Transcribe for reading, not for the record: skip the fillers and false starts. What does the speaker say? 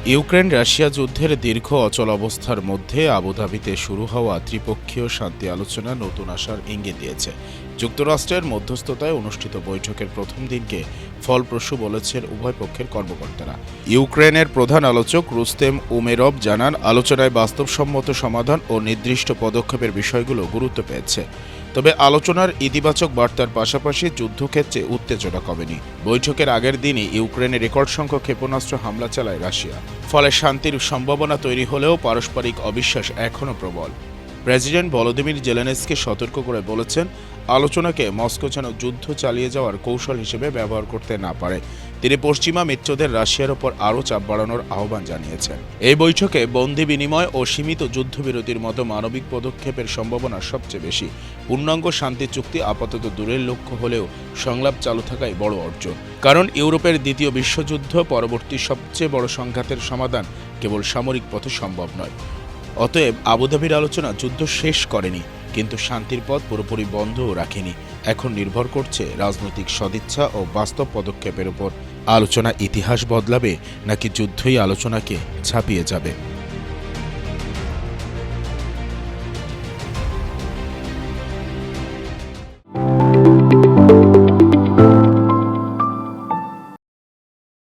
Ukraine Russia যুদ্ধের দীর্ঘ অচল অবস্থার মধ্যে আবুধাবিতে শুরু হওয়া ত্রিপক্ষীয় শান্তি আলোচনা নতুন আশার ইঙ্গিত দিয়েছে। যুক্তরাষ্ট্রের মধ্যস্থতায় অনুষ্ঠিত বৈঠকের প্রথম দিনকে ফলপ্রসূ বলেছেন উভয় পক্ষের কর্মকর্তারা। ইউক্রেনের প্রধান আলোচক রুস্তেম উমেরভ জানান, আলোচনায় বাস্তবসম্মত সমাধান ও নির্দিষ্ট পদক্ষেপের বিষয়গুলো গুরুত্ব পেয়েছে। তবে আলোচনার ইতিবাচক বার্তার পাশাপাশি যুদ্ধক্ষেত্রে উত্তেজনা কমেনি। বৈঠকের আগের দিনই ইউক্রেনে রেকর্ড সংখ্যক ক্ষেপণাস্ত্র হামলা চালায় রাশিয়া। ফলে শান্তির সম্ভাবনা তৈরি হলেও পারস্পরিক অবিশ্বাস এখনও প্রবল। প্রেসিডেন্ট ভলোদিমির জেলেনস্কি সতর্ক করে বলেছেন, আলোচনাকে মস্কো যেন যুদ্ধ চালিয়ে যাওয়ার কৌশল হিসেবে ব্যবহার করতে না পারে। তিনি পশ্চিমা মিত্রদের রাশিয়ার ওপর আরও চাপ বাড়ানোর আহ্বান জানিয়েছেন। এই বৈঠকে বন্দি বিনিময় ও সীমিত যুদ্ধবিরতির মতো মানবিক পদক্ষেপের সম্ভাবনা সবচেয়ে বেশি। পূর্ণাঙ্গ শান্তি চুক্তি আপাতত দূরের লক্ষ্য হলেও সংলাপ চালু থাকাই বড় অর্জন। কারণ ইউরোপের দ্বিতীয় বিশ্বযুদ্ধ পরবর্তী সবচেয়ে বড় সংঘাতের সমাধান কেবল সামরিক পথে সম্ভব নয়। অতএব আবুধাবির আলোচনা যুদ্ধ শেষ করেনি, কিন্তু শান্তির পথ পুরোপুরি বন্ধও রাখেনি। এখন নির্ভর করছে রাজনৈতিক সদিচ্ছা ও বাস্তব পদক্ষেপের উপর। আলোচনা ইতিহাস বদলাবে নাকি যুদ্ধই আলোচনাকে ছাপিয়ে যাবে?